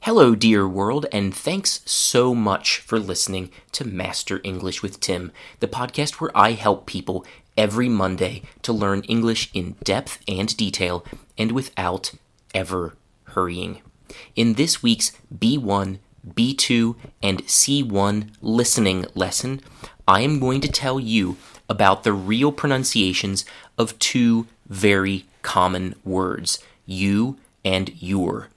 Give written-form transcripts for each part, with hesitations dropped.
Hello, dear world, and thanks so much for listening to Master English with Tim, the podcast where I help people every Monday to learn English in depth and detail and without ever hurrying. In this week's B1, B2, and C1 listening lesson, I am going to tell you about the real pronunciations of two very common words, you and your.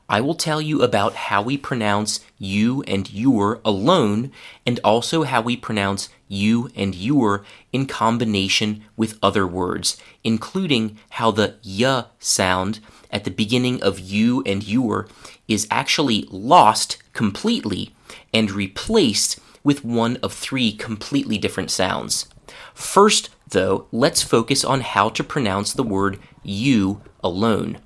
I will tell you about how we pronounce you and your alone, and also how we pronounce you and your in combination with other words, including how the y sound at the beginning of you and your is actually lost completely and replaced with one of three completely different sounds. First, though, let's focus on how to pronounce the word you alone.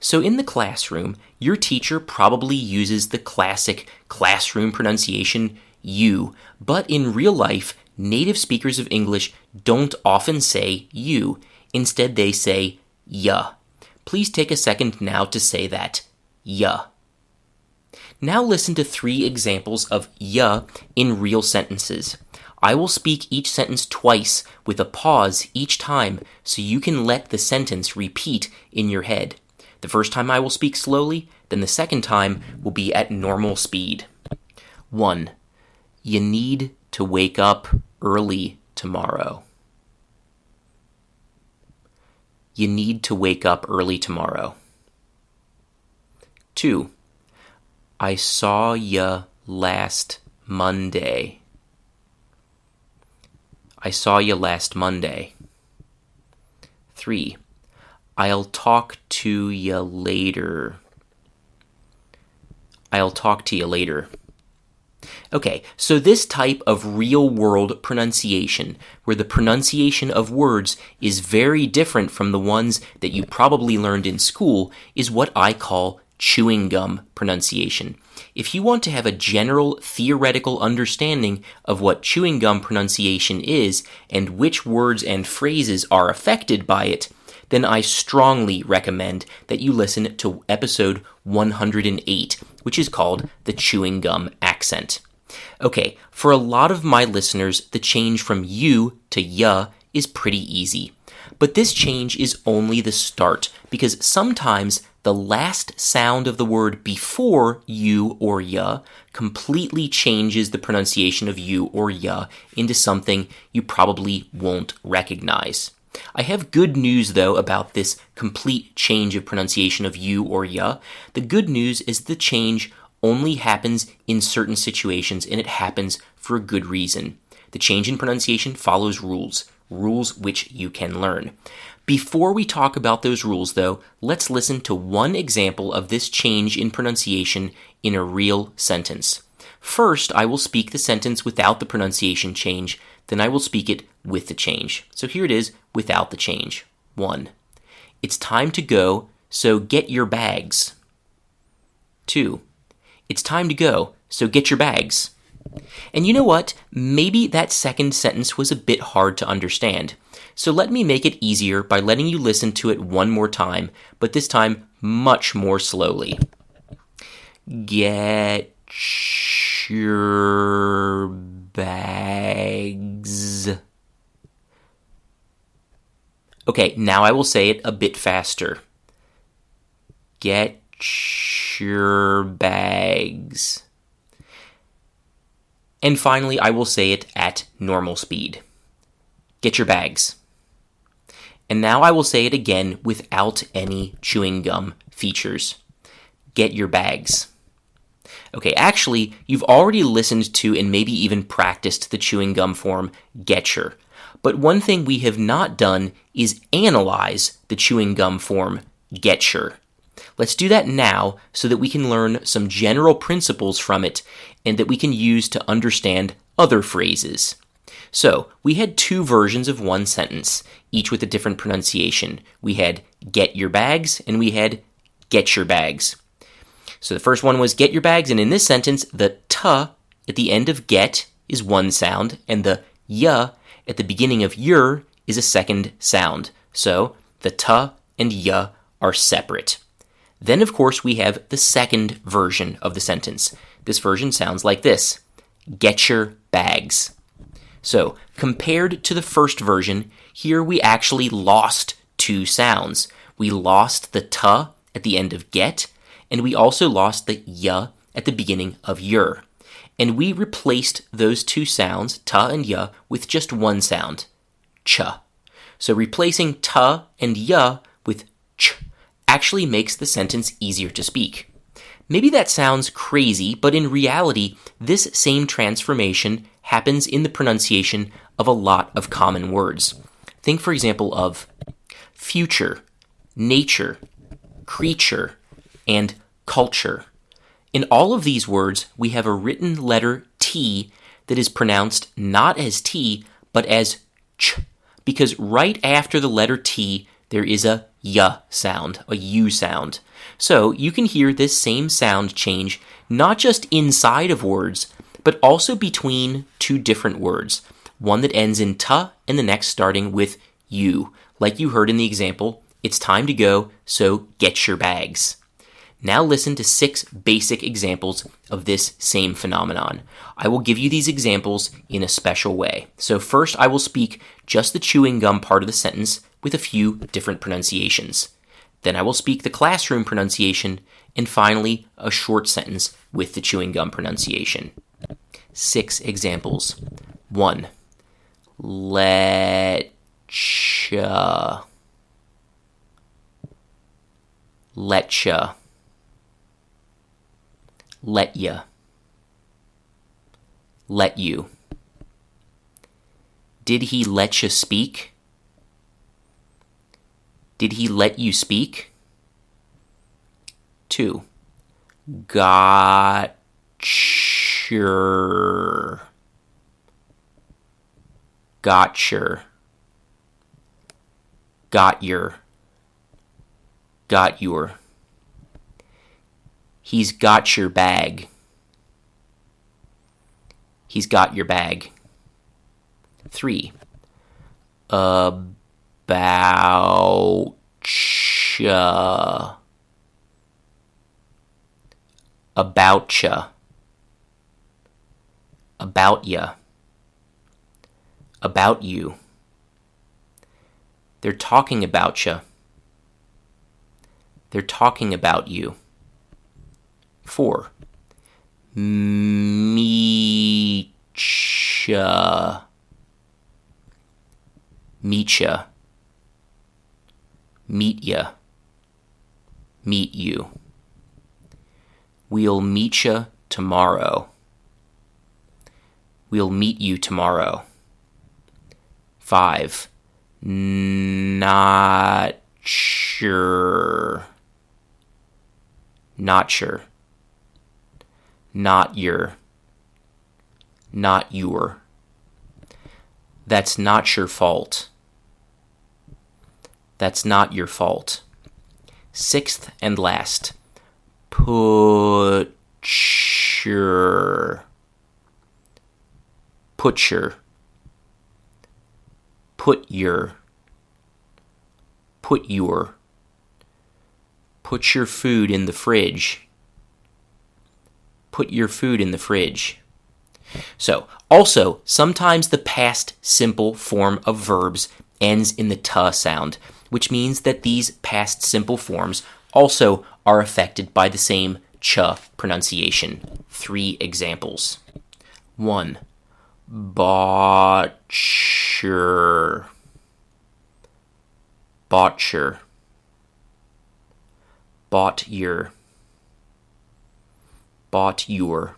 So in the classroom, your teacher probably uses the classic classroom pronunciation, you, but in real life, native speakers of English don't often say you. Instead, they say ya. Please take a second now to say that, ya. Now listen to 3 examples of ya in real sentences. I will speak each sentence twice with a pause each time so you can let the sentence repeat in your head. The first time I will speak slowly, then the second time will be at normal speed. 1. You need to wake up early tomorrow. You need to wake up early tomorrow. 2. I saw ya last Monday. I saw you last Monday. 3. I'll talk to you later. I'll talk to you later. Okay, so this type of real-world pronunciation, where the pronunciation of words is very different from the ones that you probably learned in school, is what I call chewing gum pronunciation. If you want to have a general theoretical understanding of what chewing gum pronunciation is and which words and phrases are affected by it, then I strongly recommend that you listen to episode 108, which is called The Chewing Gum Accent. Okay, for a lot of my listeners, the change from you to ya is pretty easy. But this change is only the start, because sometimes the last sound of the word before you or ya completely changes the pronunciation of you or ya into something you probably won't recognize. I have good news, though, about this complete change of pronunciation of you or ya. The good news is the change only happens in certain situations, and it happens for a good reason. The change in pronunciation follows rules which you can learn. Before we talk about those rules, though, let's listen to one example of this change in pronunciation in a real sentence. First, I will speak the sentence without the pronunciation change, then I will speak it with the change. So here it is without the change. 1. It's time to go, so get your bags. 2. It's time to go, so get your bags. And you know what? Maybe that second sentence was a bit hard to understand. So let me make it easier by letting you listen to it one more time, but this time much more slowly. Get your bags. Okay, now I will say it a bit faster. Get your bags. And finally, I will say it at normal speed. Get your bags. And now I will say it again without any chewing gum features. Get your bags. Okay, actually, you've already listened to and maybe even practiced the chewing gum form WUTCHER. But one thing we have not done is analyze the chewing gum form WUTCHER. Let's do that now so that we can learn some general principles from it and that we can use to understand other phrases. So, we had 2 versions of one sentence, each with a different pronunciation. We had get your bags and we had get your bags. So the first one was get your bags, and in this sentence, the t at the end of get is one sound, and the y at the beginning of your is a second sound. So the t and y are separate. Then, of course, we have the second version of the sentence. This version sounds like this: get your bags. So, compared to the first version, here we actually lost two sounds. We lost the t at the end of get, and we also lost the y at the beginning of your. And we replaced those two sounds, t and y, with just one sound, ch. So replacing t and y with ch actually makes the sentence easier to speak. Maybe that sounds crazy, but in reality, this same transformation happens in the pronunciation of a lot of common words. Think, for example, of future, nature, creature, and culture. In all of these words, we have a written letter T that is pronounced not as T, but as ch, because right after the letter T, there is a y sound, a U sound. So you can hear this same sound change not just inside of words, but also between two different words, one that ends in t and the next starting with U. Like you heard in the example, it's time to go, so get your bags. Now listen to 6 basic examples of this same phenomenon. I will give you these examples in a special way. So first I will speak just the chewing gum part of the sentence with a few different pronunciations. Then I will speak the classroom pronunciation, and finally a short sentence with the chewing gum pronunciation. 6 examples. 1. Letcha. Letcha. Let ya. Let you. Did he let you speak? Did he let you speak? 2. Gotcher. Gotcher. Got your. Got your. He's got your bag. He's got your bag. 3. Aboutcha. Aboutcha. About ya. About you. They're talking about ya. They're talking about you. 4. Meetcha. Meetcha. Meet ya. Meet you. We'll meet ya tomorrow. We'll meet you tomorrow. 5. Not sure. Not sure. Not your. Not your. That's not your fault. That's not your fault. 6th and last. Putcher. Putcher. Put your. Put your. Put your food in the fridge. Put your food in the fridge. So, also, sometimes the past simple form of verbs ends in the t sound, which means that these past simple forms also are affected by the same ch pronunciation. 3 examples. 1. Botcher. Botcher. Bought your. Bought your.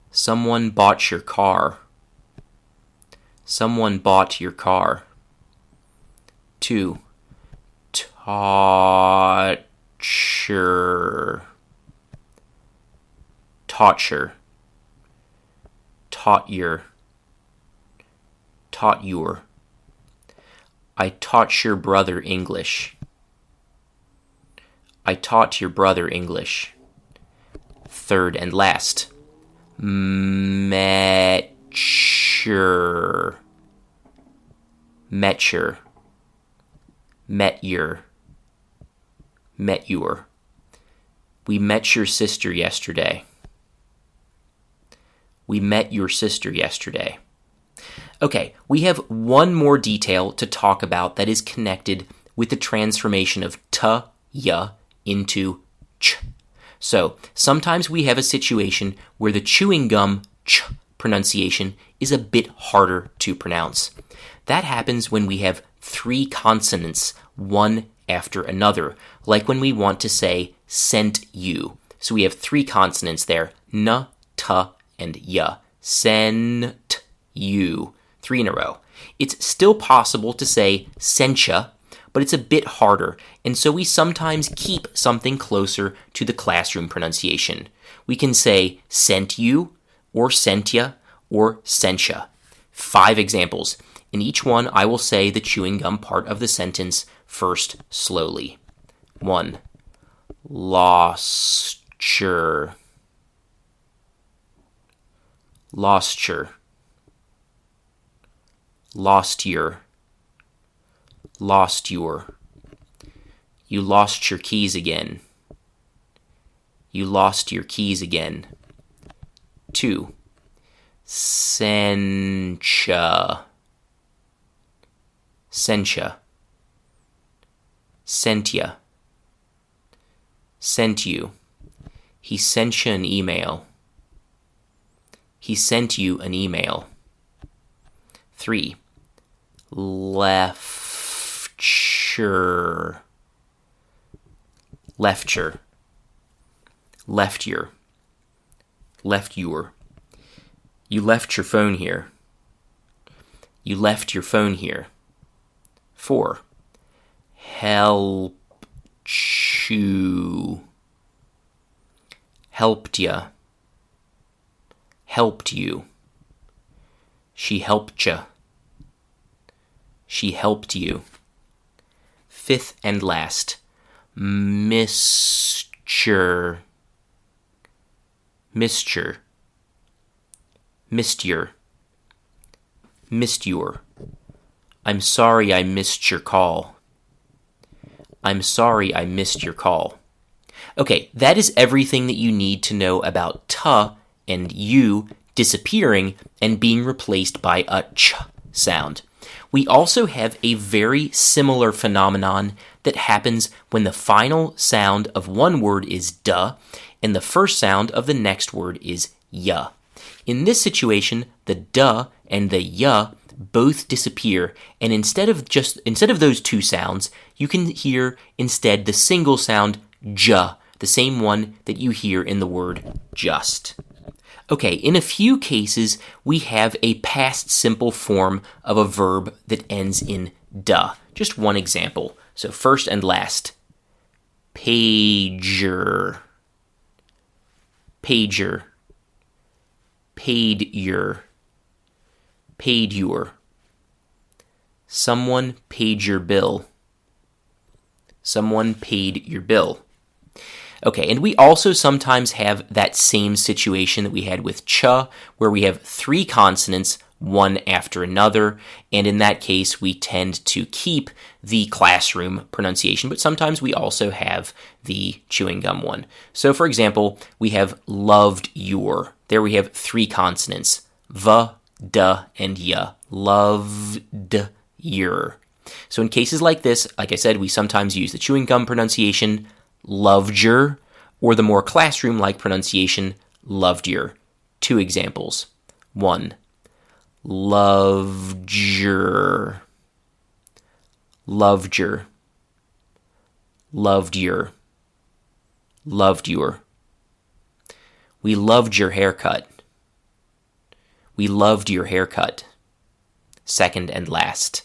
Someone bought your car. Someone bought your car. 2. Taught-cher. Taught-cher. Taught your. Taught your. I taught your brother English. I taught your brother English. 3rd and last. Metcher. Metcher. Met your. met your. We met your sister yesterday. We met your sister yesterday. Okay, we have one more detail to talk about that is connected with the transformation of t, y into ch. So, sometimes we have a situation where the chewing gum ch pronunciation is a bit harder to pronounce. That happens when we have three consonants, one after another, like when we want to say sent you. So we have three consonants there, n, t, and y. Sent you. Three in a row. It's still possible to say sentya, but it's a bit harder, and so we sometimes keep something closer to the classroom pronunciation. We can say sent you, or sentya, or sentya. 5 examples. In each one, I will say the chewing gum part of the sentence first slowly. 1. Lostcher. Lostcher. Lost your. Lost your. You lost your keys again. You lost your keys again. 2. Sencha. Sencha. Sentya. Sent you. He sent you an email. He sent you an email. 3. Leftcher. Leftcher. Left your. Left your. You left your phone here. You left your phone here. 4. Help you. Helped ya. Helped you. She helped ya. She helped you. 5th and last. Misture. Misture. Missed your. Missed your. I'm sorry I missed your call. I'm sorry I missed your call. Okay, that is everything that you need to know about t and u disappearing and being replaced by a ch sound. We also have a very similar phenomenon that happens when the final sound of one word is duh and the first sound of the next word is ya. In this situation, the duh and the ya both disappear, and instead of those two sounds, you can hear instead the single sound j, the same one that you hear in the word just. Okay, in a few cases, we have a past simple form of a verb that ends in duh. Just one example. So first and last. Pager. Pager. Paid your. Paid your. Someone paid your bill. Someone paid your bill. Okay, and we also sometimes have that same situation that we had with ch, where we have 3 consonants, one after another, and in that case, we tend to keep the classroom pronunciation, but sometimes we also have the chewing gum one. So, for example, we have loved your. There we have 3 consonants, v, d, and y. Loved your. So in cases like this, like I said, we sometimes use the chewing gum pronunciation, loved your, or the more classroom-like pronunciation, loved your. 2 examples. 1. Loved your. Loved your. Loved your. Loved your. We loved your haircut. We loved your haircut. 2nd and last.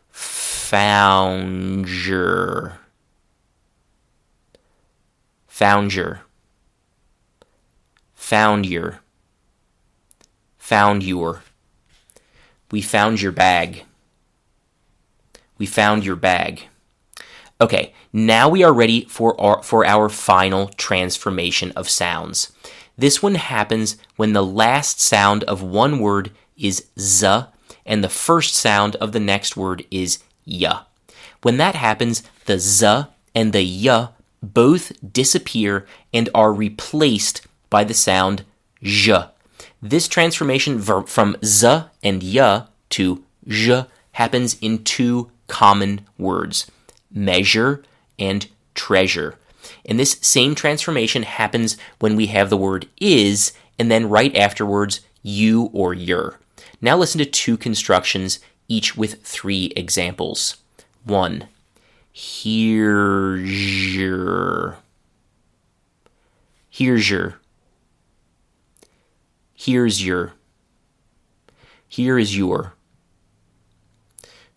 Found your. Found your. Found your. Found your. We found your bag. We found your bag. Okay, now we are ready for our final transformation of sounds. This one happens when the last sound of one word is z and the first sound of the next word is ya. When that happens, the z and the y both disappear and are replaced by the sound zh. This transformation from z and y to zh happens in two common words, measure and treasure. And this same transformation happens when we have the word is and then right afterwards you or your. Now listen to two constructions, each with three examples. 1. Here's your. Here's your. Here's your. Here is your.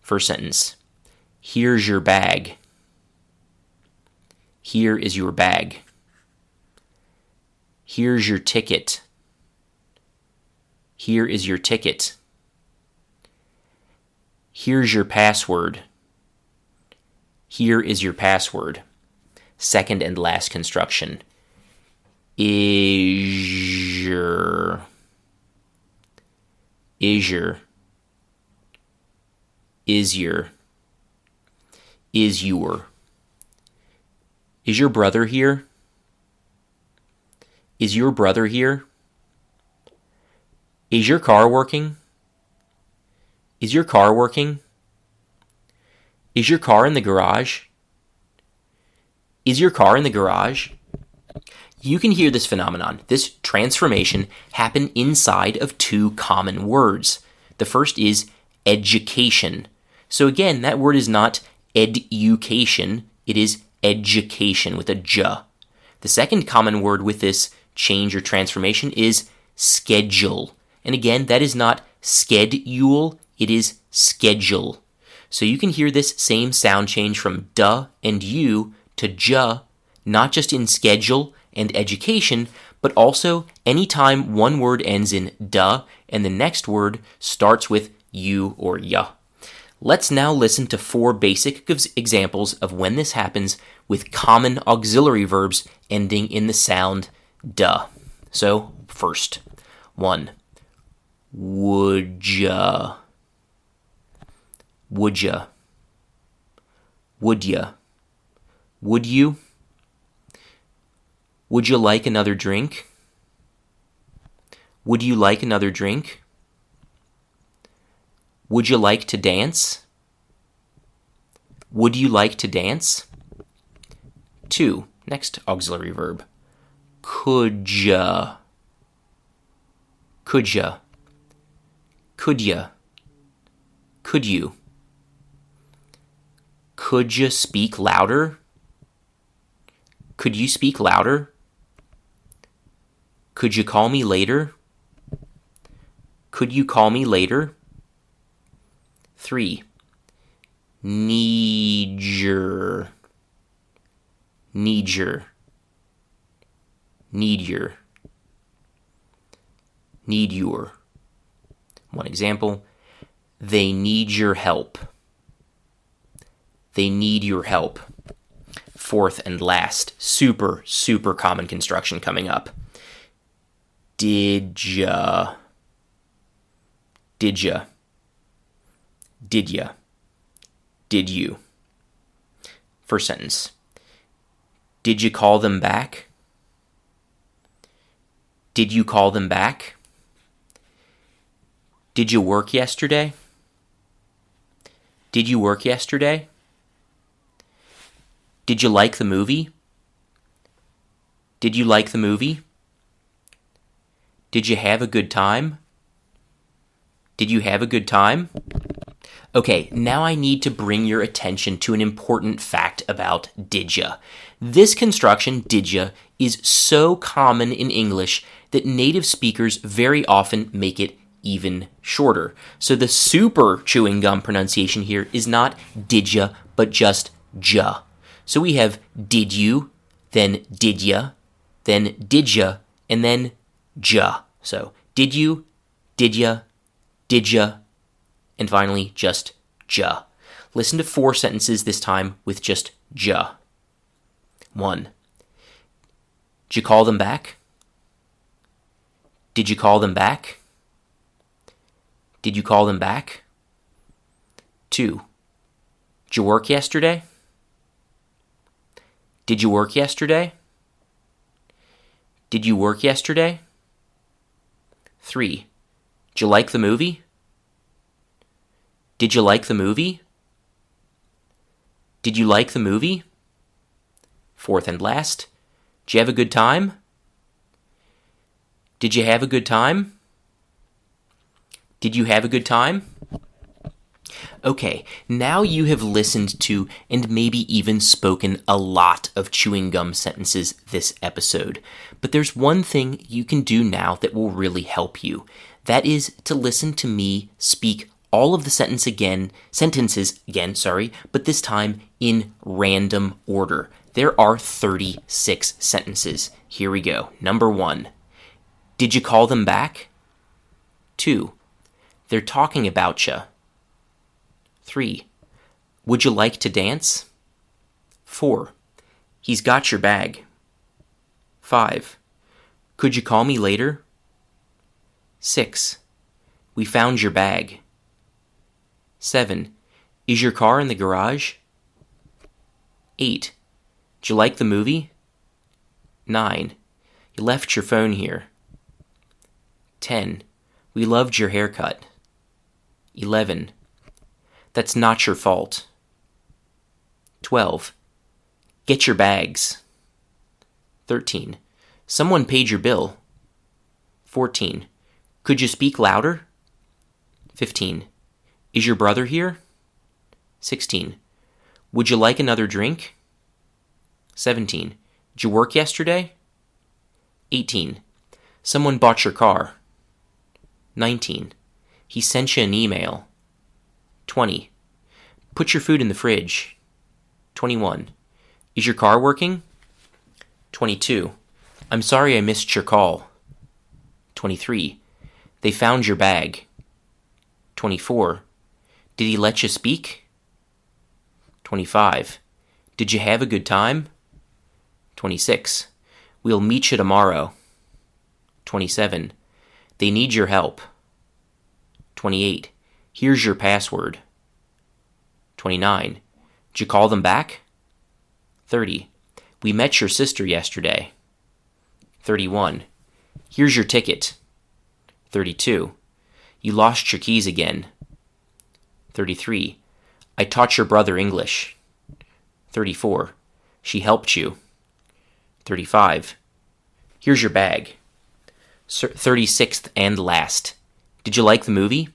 First sentence. Here's your bag. Here is your bag. Here's your ticket. Here is your ticket. Here's your password. Here is your password. Second and last construction. Is your. Is your. Is your. Is your. Is your brother here? Is your brother here? Is your car working? Is your car working? Is your car in the garage? Is your car in the garage? You can hear this phenomenon, this transformation, happen inside of two common words. The first is education. So again, that word is not education, it is education with a j. The second common word with this change or transformation is schedule. And again, that is not schedule, it is schedule. So you can hear this same sound change from duh and you to j, not just in schedule and education, but also anytime one word ends in duh and the next word starts with you or ya. Let's now listen to 4 basic examples of when this happens with common auxiliary verbs ending in the sound duh. So, first, 1. Would ya? Would ya? Would ya? Would you? Would you like another drink? Would you like another drink? Would you like to dance? Would you like to dance? 2. Next auxiliary verb. Could ya? Could ya? Could ya? Could you? Could you speak louder? Could you speak louder? Could you call me later? Could you call me later? 3. Need your. Need your. Need your. Need your. One example. They need your help. They need your help. Fourth and last, super common construction coming up. DIDJA. DIDJA. Did ya? Did you? First sentence. Did you call them back? Did you call them back? Did you work yesterday? Did you work yesterday? Did you like the movie? Did you like the movie? Did you have a good time? Did you have a good time? Okay, now I need to bring your attention to an important fact about DIDJA. This construction, DIDJA, is so common in English that native speakers very often make it even shorter. So the super chewing gum pronunciation here is not DIDJA, but just ja. So we have did you, then did ya, then DIDJA, and then ja. So did you, did ya, and finally just ja. Listen to 4 sentences this time with just ja. 1. Did you call them back? Did you call them back? Did you call them back? 2. Did you work yesterday? Did you work yesterday? Did you work yesterday? 3. Did you like the movie? Did you like the movie? Did you like the movie? 4th and last, did you have a good time? Did you have a good time? Did you have a good time? Okay, now you have listened to and maybe even spoken a lot of chewing gum sentences this episode. But there's one thing you can do now that will really help you. That is to listen to me speak all of the sentences again, but this time in random order. There are 36 sentences. Here we go. Number 1. Did you call them back? 2. They're talking about you. 3. Would you like to dance? 4. He's got your bag. 5. Could you call me later? 6. We found your bag. 7. Is your car in the garage? 8. Did you like the movie? 9. You left your phone here. 10. We loved your haircut. 11. That's not your fault. 12. Get your bags. 13. Someone paid your bill. 14. Could you speak louder? 15. Is your brother here? 16. Would you like another drink? 17. Did you work yesterday? 18. Someone bought your car. 19. He sent you an email. 20. Put your food in the fridge. 21. Is your car working? 22. I'm sorry I missed your call. 23. They found your bag. 24. Did he let you speak? 25. Did you have a good time? 26. We'll meet you tomorrow. 27. They need your help. 28. Here's your password. 29. Did you call them back? 30. We met your sister yesterday. 31. Here's your ticket. 32. You lost your keys again. 33. I taught your brother English. 34. She helped you. 35. Here's your bag. 36th and last. Did you like the movie?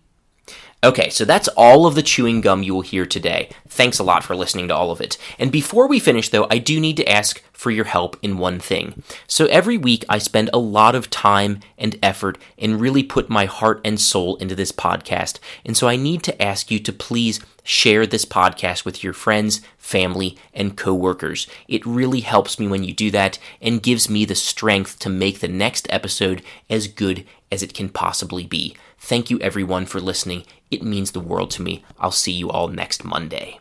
Okay, so that's all of the chewing gum you will hear today. Thanks a lot for listening to all of it. And before we finish, though, I do need to ask for your help in one thing. So every week I spend a lot of time and effort and really put my heart and soul into this podcast. And so I need to ask you to please share this podcast with your friends, family, and coworkers. It really helps me when you do that and gives me the strength to make the next episode as good as it can possibly be. Thank you everyone for listening. It means the world to me. I'll see you all next Monday.